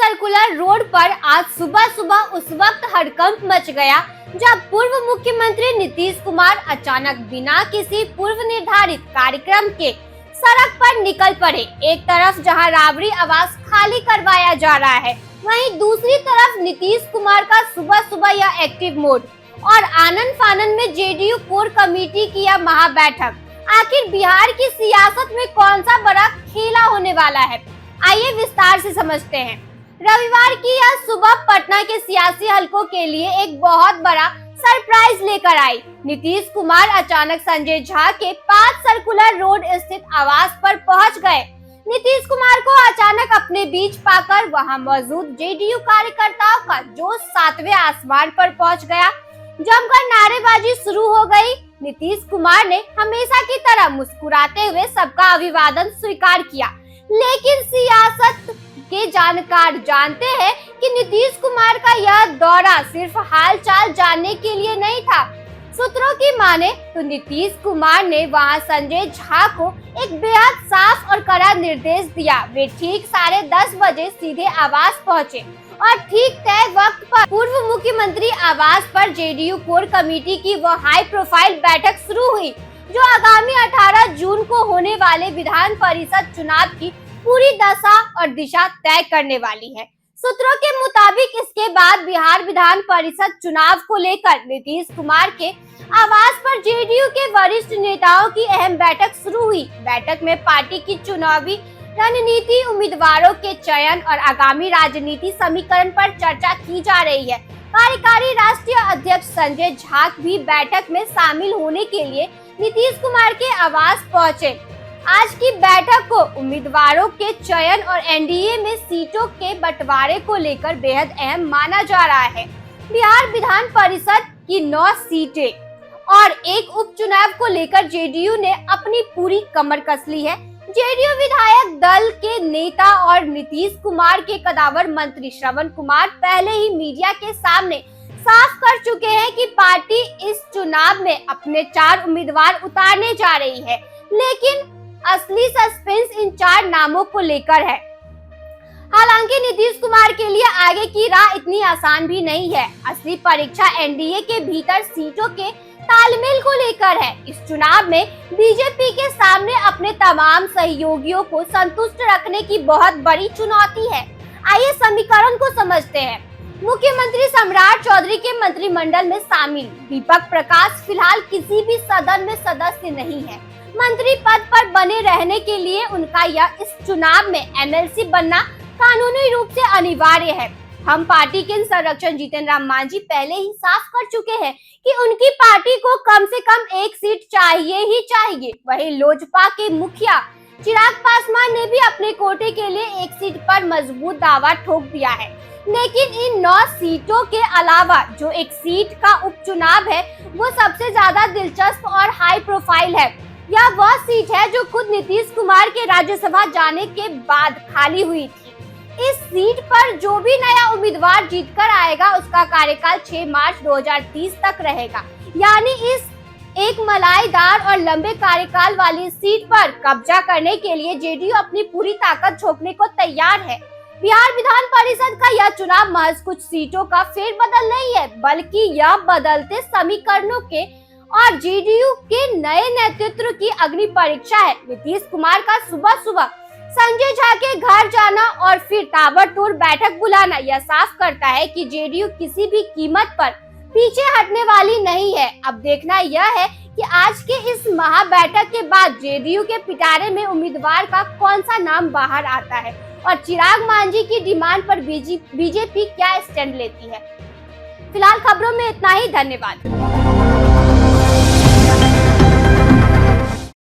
Circular road पर आज सुबह सुबह उस वक्त हड़कंप मच गया जब पूर्व मुख्यमंत्री नीतीश कुमार अचानक बिना किसी पूर्व निर्धारित कार्यक्रम के सड़क पर निकल पड़े। एक तरफ जहां राबड़ी आवास खाली करवाया जा रहा है, वहीं दूसरी तरफ नीतीश कुमार का सुबह सुबह यह एक्टिव मोड और आनन फानन में जेडीयू कोर कमेटी की यह महाबैठक। आखिर बिहार की सियासत में कौन सा बड़ा खेला होने वाला है, आइए विस्तार से समझते हैं। रविवार की यह सुबह पटना के सियासी हलकों के लिए एक बहुत बड़ा सरप्राइज लेकर आई। नीतीश कुमार अचानक संजय झा के 5 सर्कुलर रोड स्थित आवास पर पहुंच गए। नीतीश कुमार को अचानक अपने बीच पाकर वहां मौजूद जेडीयू कार्यकर्ताओं का जोश 7वें आसमान पर पहुंच गया। जमकर नारेबाजी शुरू हो गई। नीतीश कुमार ने हमेशा की तरह मुस्कुराते हुए सबका अभिवादन स्वीकार किया, लेकिन सियासत के जानकार जानते हैं कि नीतीश कुमार का यह दौरा सिर्फ हालचाल जानने के लिए नहीं था। सूत्रों की माने तो नीतीश कुमार ने वहां संजय झा को एक बेहद साफ और कड़ा निर्देश दिया। वे ठीक 10:30 बजे सीधे आवास पहुंचे और ठीक तय वक्त पर पूर्व मुख्यमंत्री आवास पर जेडीयू कोर कमेटी की वो हाई प्रोफाइल बैठक शुरू हुई, जो आगामी 18 जून को होने वाले विधान परिषद चुनाव की पूरी दशा और दिशा तय करने वाली है। सूत्रों के मुताबिक इसके बाद बिहार विधान परिषद चुनाव को लेकर नीतीश कुमार के आवास पर जेडीयू के वरिष्ठ नेताओं की अहम बैठक शुरू हुई। बैठक में पार्टी की चुनावी रणनीति, उम्मीदवारों के चयन और आगामी राजनीति समीकरण पर चर्चा की जा रही है। कार्यकारी राष्ट्रीय अध्यक्ष संजय झा भी बैठक में शामिल होने के लिए नीतीश कुमार के आवास पहुंचे। आज की बैठक को उम्मीदवारों के चयन और एनडीए में सीटों के बंटवारे को लेकर बेहद अहम माना जा रहा है। बिहार विधान परिषद की 9 सीटें और एक उपचुनाव को लेकर जेडीयू ने अपनी पूरी कमर कस ली है। जेडीयू विधायक दल के नेता और नीतीश कुमार के कदावर मंत्री श्रवण कुमार पहले ही मीडिया के सामने साफ कर चुके हैं कि पार्टी इस चुनाव में अपने 4 उम्मीदवार उतारने जा रही है, लेकिन असली सस्पेंस इन 4 नामों को लेकर है। हालांकि नीतीश कुमार के लिए आगे की राह इतनी आसान भी नहीं है। असली परीक्षा एनडीए के भीतर सीटों के तालमेल को लेकर है। इस चुनाव में बीजेपी के सामने अपने तमाम सहयोगियों को संतुष्ट रखने की बहुत बड़ी चुनौती है। आइए समीकरण को समझते हैं। मुख्यमंत्री सम्राट चौधरी के मंत्रिमंडल में शामिल दीपक प्रकाश फिलहाल किसी भी सदन में सदस्य नहीं है। मंत्री पद पर बने रहने के लिए उनका इस चुनाव में एमएलसी बनना कानूनी रूप से अनिवार्य है। हम पार्टी के संरक्षक जीतन राम मांझी पहले ही साफ कर चुके हैं कि उनकी पार्टी को कम से कम 1 सीट चाहिए ही चाहिए। वहीं लोजपा के मुखिया चिराग पासवान ने भी अपने कोटे के लिए 1 सीट पर मजबूत दावा ठोक दिया है। लेकिन इन 9 सीटों के अलावा जो एक सीट का उपचुनाव है, वो सबसे ज्यादा दिलचस्प और हाई प्रोफाइल है। यह वह सीट है जो खुद नीतीश कुमार के राज्यसभा जाने के बाद खाली हुई थी। इस सीट पर जो भी नया उम्मीदवार जीतकर आएगा, उसका कार्यकाल 6 मार्च 2030 तक रहेगा। यानी इस एक मलाईदार और लंबे कार्यकाल वाली सीट पर कब्जा करने के लिए जेडीयू अपनी पूरी ताकत झोंकने को तैयार है। बिहार विधान परिषद का यह चुनाव महज कुछ सीटों का फेरबदल नहीं है, बल्कि यह बदलते समीकरणों के और जेडीयू के नए नेतृत्व की अग्नि परीक्षा है। नीतीश कुमार का सुबह सुबह संजय झा के घर जाना और फिर ताबड़तोड़ बैठक बुलाना यह साफ करता है कि जेडीयू किसी भी कीमत पर पीछे हटने वाली नहीं है। अब देखना यह है कि आज के इस महाबैठक के बाद जेडीयू के पिटारे में उम्मीदवार का कौन सा नाम बाहर आता है और चिराग मांझी की डिमांड पर बीजेपी क्या स्टैंड लेती है। फिलहाल खबरों में इतना ही। धन्यवाद।